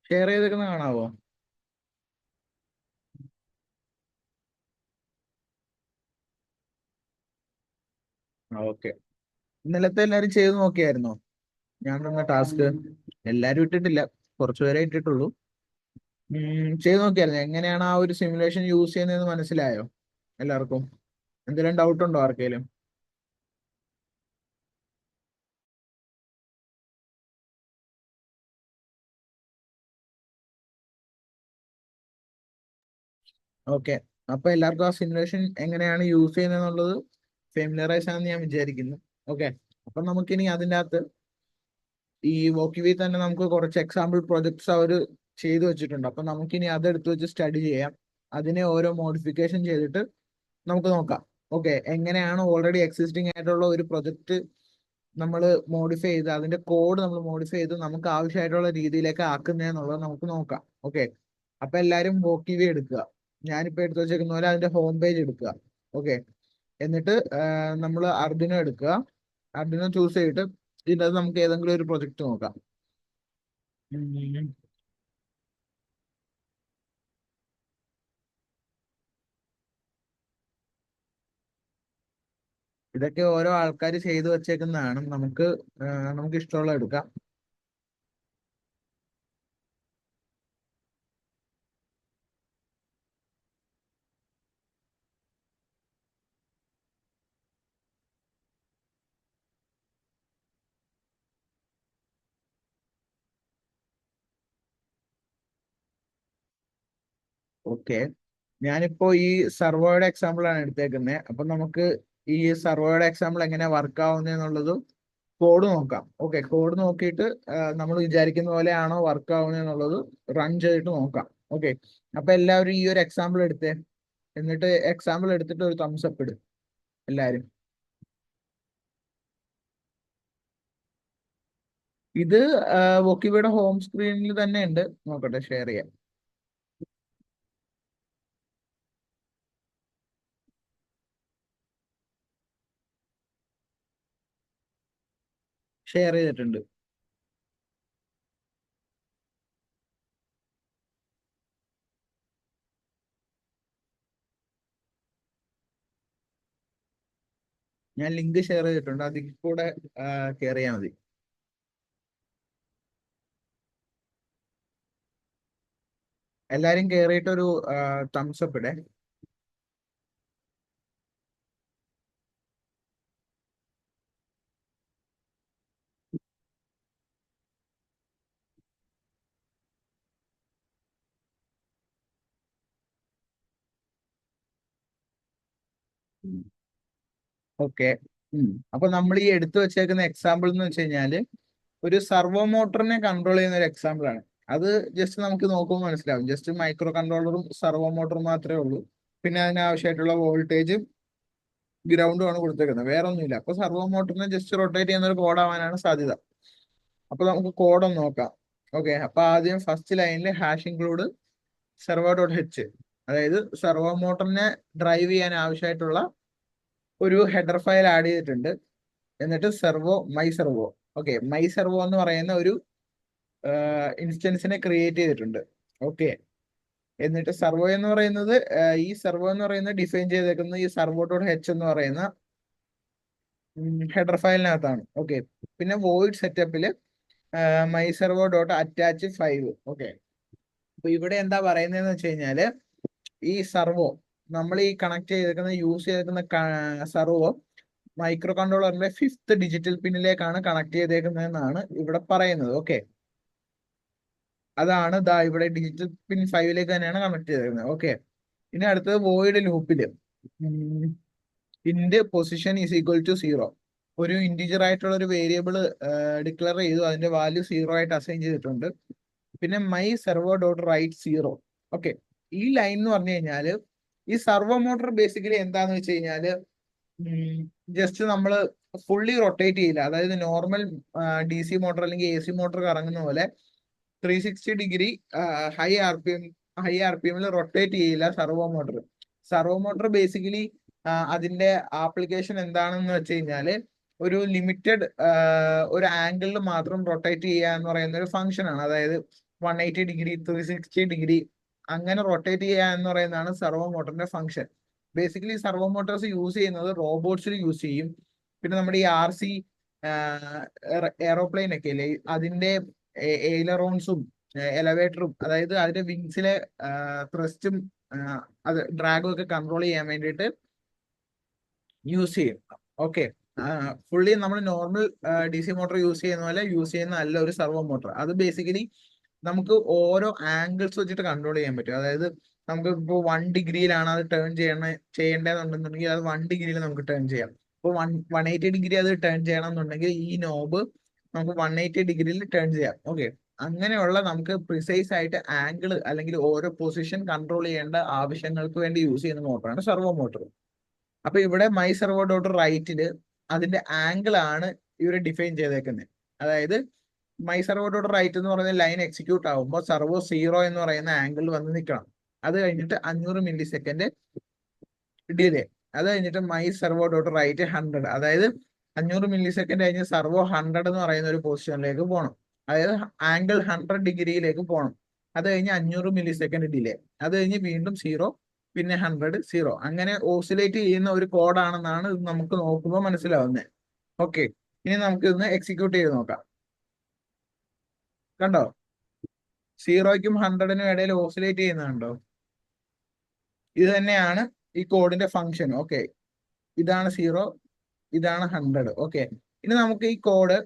Share ചെയ്തേക്കുന്ന കാണാവോ? Okay. ഇന്നലത്തെ എല്ലാരും ചെയ്ത് നോക്കിയായിരുന്നോ? ഞാൻ തന്ന ടാസ്ക് എല്ലാരും ഇട്ടിട്ടില്ല, കുറച്ചുപേരെ ഇട്ടിട്ടുള്ളൂ. ചെയ്ത് നോക്കിയായിരുന്നു എങ്ങനെയാണ് ആ ഒരു സിമുലേഷൻ യൂസ് ചെയ്യുന്നതെന്ന് മനസ്സിലായോ എല്ലാവർക്കും? എന്തെങ്കിലും ഡൗട്ട് ഉണ്ടോ ആർക്കെങ്കിലും? ഓക്കെ. അപ്പൊ എല്ലാവർക്കും ആ സിമുലേഷൻ എങ്ങനെയാണ് യൂസ് ചെയ്യുന്നത് എന്നുള്ളത് ഫെമിലറൈസ് ആണെന്ന് ഞാൻ വിചാരിക്കുന്നു. ഓക്കെ. അപ്പൊ നമുക്കിനി അതിൻ്റെ അകത്ത് ഈ വോക്കിവി തന്നെ നമുക്ക് കുറച്ച് എക്സാമ്പിൾ പ്രൊജക്ട്സ് അവർ ചെയ്തു വെച്ചിട്ടുണ്ട്. അപ്പൊ നമുക്കിനി അതെടുത്ത് വെച്ച് സ്റ്റഡി ചെയ്യാം. അതിനെ ഓരോ മോഡിഫിക്കേഷൻ ചെയ്തിട്ട് നമുക്ക് നോക്കാം. ഓക്കെ, എങ്ങനെയാണ് ഓൾറെഡി എക്സിസ്റ്റിംഗ് ആയിട്ടുള്ള ഒരു പ്രൊജക്ട് നമ്മൾ മോഡിഫൈ ചെയ്ത് അതിന്റെ കോഡ് നമ്മൾ മോഡിഫൈ ചെയ്ത് നമുക്ക് ആവശ്യമായിട്ടുള്ള രീതിയിലേക്ക് ആക്കുന്നതെന്നുള്ളത് നമുക്ക് നോക്കാം. ഓക്കെ. അപ്പൊ എല്ലാരും വോക്കിവി എടുക്കുക. ഞാനിപ്പോ എടുത്തു വെച്ചേക്കുന്ന പോലെ അതിന്റെ ഹോം പേജ് എടുക്കുക. ഓക്കെ. എന്നിട്ട് നമ്മൾ അർഡിനോ എടുക്കുക. അർഡിനോ ചൂസ് ചെയ്തിട്ട് ഇതിനകത്ത് നമുക്ക് ഏതെങ്കിലും ഒരു പ്രൊജക്ട് നോക്കാം. ഉം. ഇതൊക്കെ ഓരോ ആൾക്കാർ ചെയ്തു വെച്ചേക്കുന്നതാണ്. നമുക്ക് ഇഷ്ടമുള്ള എടുക്കാം. ഓക്കെ. ഞാനിപ്പോ ഈ സർവോയുടെ എക്സാമ്പിൾ ആണ് എടുത്തേക്കുന്നത്. അപ്പൊ നമുക്ക് ഈ സർവോയുടെ എക്സാമ്പിൾ എങ്ങനെ വർക്ക് ആവുന്നത് കോഡ് നോക്കാം. ഓക്കെ. കോഡ് നോക്കിയിട്ട് നമ്മൾ വിചാരിക്കുന്ന പോലെയാണോ വർക്ക് ആവുന്നത് എന്നുള്ളത് റൺ ചെയ്തിട്ട് നോക്കാം. ഓക്കെ. അപ്പൊ എല്ലാവരും ഈ ഒരു എക്സാമ്പിൾ എടുത്തേ. എന്നിട്ട് എക്സാമ്പിൾ എടുത്തിട്ട് ഒരു തംസ് അപ്പ് ഇടും എല്ലാരും. ഇത് വോക്കിബയുടെ ഹോം സ്ക്രീനിൽ തന്നെ ഉണ്ട്. നോക്കട്ടെ, ഷെയർ ചെയ്യാം. ഷെയർ ചെയ്തിട്ടുണ്ട്. ഞാൻ ലിങ്ക് ഷെയർ ചെയ്തിട്ടുണ്ട്, അതിൽ കൂടെ കയറിയാൽ മതി. എല്ലാരും കയറിയിട്ട് ഒരു തംസ് അപ്പ് ഇടേ. ഓക്കെ. അപ്പൊ നമ്മൾ ഈ എടുത്തു വെച്ചേക്കുന്ന എക്സാമ്പിൾ എന്ന് വെച്ച് കഴിഞ്ഞാല് ഒരു സർവോ മോട്ടറിനെ കൺട്രോൾ ചെയ്യുന്ന ഒരു എക്സാമ്പിൾ ആണ്. അത് ജസ്റ്റ് നമുക്ക് നോക്കുമ്പോൾ മനസ്സിലാവും. ജസ്റ്റ് മൈക്രോ കൺട്രോളറും സർവോ മോട്ടറും മാത്രമേ ഉള്ളൂ. പിന്നെ അതിനാവശ്യമായിട്ടുള്ള വോൾട്ടേജും ഗ്രൗണ്ടും ആണ് കൊടുത്തേക്കുന്നത്, വേറെ ഒന്നുമില്ല. അപ്പൊ സർവോ മോട്ടറിനെ ജസ്റ്റ് റൊട്ടേറ്റ് ചെയ്യുന്ന ഒരു കോഡ് ആവാനാണ് സാധ്യത. അപ്പൊ നമുക്ക് കോഡ് ഒന്ന് നോക്കാം. ഓക്കെ. അപ്പൊ ആദ്യം ഫസ്റ്റ് ലൈനിൽ hash include servo dot H, അതായത് സർവോ മോട്ടറിനെ ഡ്രൈവ് ചെയ്യാൻ ആവശ്യമായിട്ടുള്ള ഒരു ഹെഡർ ഫയൽ ആഡ് ചെയ്തിട്ടുണ്ട്. എന്നിട്ട് servo my servo. Okay. My servo എന്ന് പറയുന്ന ഒരു ഇൻസ്റ്റൻസിനെ ക്രിയേറ്റ് ചെയ്തിട്ടുണ്ട്. ഓക്കെ. എന്നിട്ട് സെർവോ എന്ന് പറയുന്നത് ഈ സെർവോ എന്ന് പറയുന്നത് ഡിഫൈൻ ചെയ്തേക്കുന്നത് ഈ സെർവോ ഡോട്ട് എച്ച് എന്ന് പറയുന്ന ഹെഡർ ഫയലിനകത്താണ്. ഓക്കെ. പിന്നെ വോയിഡ് സെറ്റപ്പില് my servo dot attach 5. Okay. അപ്പൊ ഇവിടെ എന്താ പറയുന്നതെന്ന് വെച്ച് കഴിഞ്ഞാല് ഈ സെർവോ നമ്മൾ ഈ കണക്ട് ചെയ്തേക്കുന്ന യൂസ് ചെയ്തേക്കുന്ന സെർവോ മൈക്രോ കൺട്രോളറിന്റെ 5th ഡിജിറ്റൽ പിന്നിലേക്കാണ് കണക്ട് ചെയ്തേക്കുന്നതെന്നാണ് ഇവിടെ പറയുന്നത്. ഓക്കെ. അതാണ് ദാ ഇവിടെ ഡിജിറ്റൽ പിൻ 5ലേക്ക് തന്നെയാണ് കണക്ട് ചെയ്തേക്കുന്നത്. ഓക്കെ. ഇനി അടുത്തത് വോയിഡ് ലൂപ്പില് int position is equal to 0, ഒരു ഇന്റിജർ ആയിട്ടുള്ള ഒരു വേരിയബിൾ ഡിക്ലെയർ ചെയ്തു, അതിന്റെ വാല്യൂ 0 ആയിട്ട് അസൈൻ ചെയ്തിട്ടുണ്ട്. പിന്നെ my servo dot write 0. Okay. ഈ ലൈൻ എന്ന് പറഞ്ഞു കഴിഞ്ഞാല് ഈ സർവോ മോട്ടർ ബേസിക്കലി എന്താന്ന് വെച്ച് കഴിഞ്ഞാല് ജസ്റ്റ് നമ്മൾ ഫുള്ളി റൊട്ടേറ്റ് ചെയ്യില്ല. അതായത് നോർമൽ ഡി സി മോട്ടർ അല്ലെങ്കിൽ എ സി മോട്ടർ കറങ്ങുന്ന പോലെ 360 degree high R P M high RPM rotate ചെയ്യില്ല servo motor. Servo motor basically അതിന്റെ ആപ്ലിക്കേഷൻ എന്താണെന്ന് വെച്ച് കഴിഞ്ഞാല് ഒരു ലിമിറ്റഡ് ഒരു ആംഗിളിൽ മാത്രം റൊട്ടേറ്റ് ചെയ്യുക എന്ന് പറയുന്ന ഒരു ഫംഗ്ഷൻ ആണ്. അതായത് 180 ഡിഗ്രി 360 ഡിഗ്രി അങ്ങനെ റൊട്ടേറ്റ് ചെയ്യുക എന്ന് പറയുന്നതാണ് സർവോ മോട്ടറിന്റെ function. Basically servo motors use ചെയ്യുന്നത് റോബോട്ട്സിൽ യൂസ് ചെയ്യും. പിന്നെ നമ്മുടെ ഈ RC എയറോപ്ലെയിൻ ഒക്കെ ഇല്ലേ, അതിന്റെ എയിലറോൺസും എലവേറ്ററും, അതായത് അതിന്റെ വിങ്സിലെ ത്രസ്റ്റും അത് ഡ്രാഗും ഒക്കെ കൺട്രോൾ ചെയ്യാൻ വേണ്ടിയിട്ട് യൂസ് ചെയ്യും. ഓക്കെ, ഫുള്ളി നമ്മൾ നോർമൽ DC മോട്ടോർ യൂസ് ചെയ്യുന്ന പോലെ യൂസ് ചെയ്യുന്ന അല്ല ഒരു സർവോ മോട്ടോർ. അത് ബേസിക്കലി നമുക്ക് ഓരോ ആംഗിൾസ് വെച്ചിട്ട് കൺട്രോൾ ചെയ്യാൻ പറ്റും. അതായത് നമുക്ക് ഇപ്പോൾ 1 ഡിഗ്രിയിലാണ് അത് ടേൺ ചെയ്യേണ്ടതെന്നുണ്ടെന്നുണ്ടെങ്കിൽ അത് 1 ഡിഗ്രിയിൽ നമുക്ക് ടേൺ ചെയ്യാം. ഇപ്പോൾ 180 ഡിഗ്രി അത് ടേൺ ചെയ്യണം എന്നുണ്ടെങ്കിൽ ഈ നോബ് നമുക്ക് 180 ഡിഗ്രിയിൽ ടേൺ ചെയ്യാം. ഓക്കെ, അങ്ങനെയുള്ള നമുക്ക് പ്രിസൈസ് ആയിട്ട് ആംഗിൾ അല്ലെങ്കിൽ ഓരോ പൊസിഷൻ കൺട്രോൾ ചെയ്യേണ്ട ആവശ്യങ്ങൾക്ക് വേണ്ടി യൂസ് ചെയ്യുന്ന മോട്ടറാണ് സർവോ മോട്ടോർ. അപ്പൊ ഇവിടെ മൈ സർവോ ഡോട്ട് റൈറ്റില് അതിന്റെ ആംഗിൾ ആണ് ഇവർ ഡിഫൈൻ ചെയ്തേക്കുന്നത്. അതായത് മൈ സർവോ ഡോട്ട് റൈറ്റ് എന്ന് പറയുന്ന ലൈൻ എക്സിക്യൂട്ട് ആകുമ്പോൾ സർവോ 0 എന്ന് പറയുന്ന ആംഗിൾ വന്ന് നിൽക്കണം. അത് കഴിഞ്ഞിട്ട് 500 മില്ലി സെക്കൻഡ് ഡിലേ. അത് കഴിഞ്ഞിട്ട് മൈ സർവോ ഡോട്ട് റൈറ്റ് 100, അതായത് 500 മില്ലി സെക്കൻഡ് കഴിഞ്ഞ് സർവോ 100 എന്ന് പറയുന്ന ഒരു പൊസിഷനിലേക്ക് പോകണം. അതായത് ആംഗിൾ 100 ഡിഗ്രിയിലേക്ക് പോകണം. അത് കഴിഞ്ഞ് 500 മില്ലി സെക്കൻഡ് ഡിലേ. അത് കഴിഞ്ഞ് വീണ്ടും 0, പിന്നെ 100, 0, അങ്ങനെ ഓസിലേറ്റ് ചെയ്യുന്ന ഒരു കോഡാണെന്നാണ് ഇത് നമുക്ക് നോക്കുമ്പോൾ മനസ്സിലാവുന്നത്. ഓക്കെ, ഇനി നമുക്ക് ഇതൊന്ന് എക്സിക്യൂട്ട് ചെയ്ത് നോക്കാം. കണ്ടോ, 0ക്കും 100നും ഇടയിൽ ഓസിലേറ്റ് ചെയ്യുന്നുണ്ടോ? ഇത് തന്നെയാണ് ഈ കോഡിന്റെ ഫംഗ്ഷൻ. ഓക്കെ, ഇതാണ് 0, ഇതാണ് 100. ഓക്കെ, ഇനി നമുക്ക് ഈ കോഡ്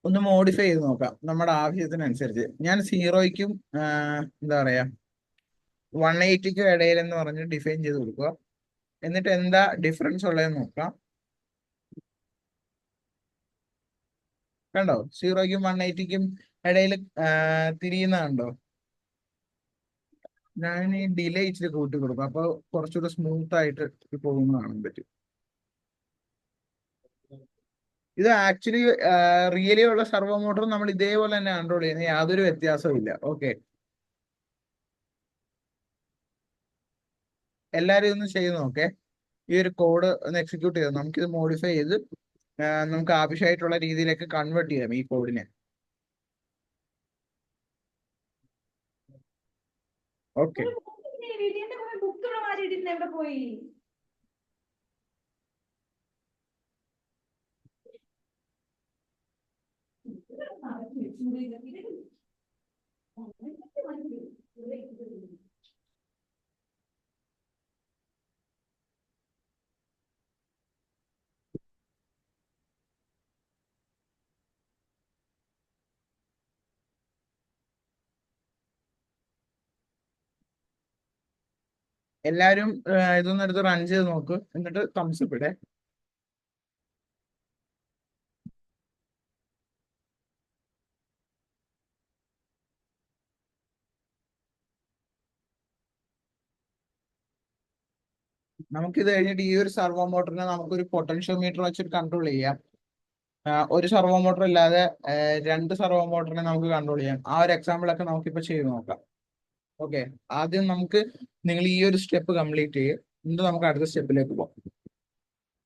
ഒന്ന് മോഡിഫൈ ചെയ്ത് നോക്കാം നമ്മുടെ ആവശ്യത്തിനനുസരിച്ച്. ഞാൻ 0ക്കും എന്താ പറയാ 180ക്കും ഇടയിൽ എന്ന് പറഞ്ഞ് ഡിഫൈൻ ചെയ്ത് കൊടുക്കുക. എന്നിട്ട് എന്താ ഡിഫറൻസ് ഉള്ളതെന്ന് നോക്കാം. കണ്ടോ, 0ക്കും 180ക്കും ഇടയിൽ തിരിയുന്ന കണ്ടോ? ഞാൻ ഈ ഡിലേ ഇച്ചിരി കൂട്ടി കൊടുക്കും, അപ്പൊ കുറച്ചുകൂടെ സ്മൂത്ത് ആയിട്ട് പോകുന്ന കാണാൻ പറ്റും. ഇത് ആക്ച്വലി റിയലി ഉള്ള സർവോ മോട്ടോർ നമ്മൾ ഇതേപോലെ തന്നെ കൺട്രോൾ ചെയ്യുന്നത്, യാതൊരു വ്യത്യാസവും ഇല്ല. ഓക്കെ, എല്ലാവരും ഇതൊന്ന് ചെയ്ത് നോക്കേ. ഈ ഒരു കോഡ് ഒന്ന് എക്സിക്യൂട്ട് ചെയ്ത് നമുക്കിത് മോഡിഫൈ ചെയ്ത് നമുക്ക് ആവശ്യമായിട്ടുള്ള രീതിയിലേക്ക് കൺവേർട്ട് ചെയ്യാം ഈ കോഡിനെ. ഓക്കെ, എല്ലാരും ഇതൊന്നും എടുത്ത് റൺ ചെയ്ത് നോക്ക്, എന്നിട്ട് തംസ് അപ്പ് ഇടേ. നമുക്കിത് കഴിഞ്ഞിട്ട് ഈ ഒരു സർവോ മോട്ടറിനെ നമുക്കൊരു പൊട്ടൻഷ്യോ മീറ്റർ വെച്ചിട്ട് കൺട്രോൾ ചെയ്യാം. ഒരു സർവോ മോട്ടർ ഇല്ലാതെ 2 സർവോ മോട്ടറിനെ നമുക്ക് കൺട്രോൾ ചെയ്യാം. ആ ഒരു എക്സാമ്പിൾ ഒക്കെ നമുക്കിപ്പോൾ ചെയ്ത് നോക്കാം. ഓക്കെ, ആദ്യം നമുക്ക് നിങ്ങൾ ഈ ഒരു സ്റ്റെപ്പ് കംപ്ലീറ്റ് ചെയ്യുക, എന്നിട്ട് നമുക്ക് അടുത്ത സ്റ്റെപ്പിലേക്ക് പോകാം.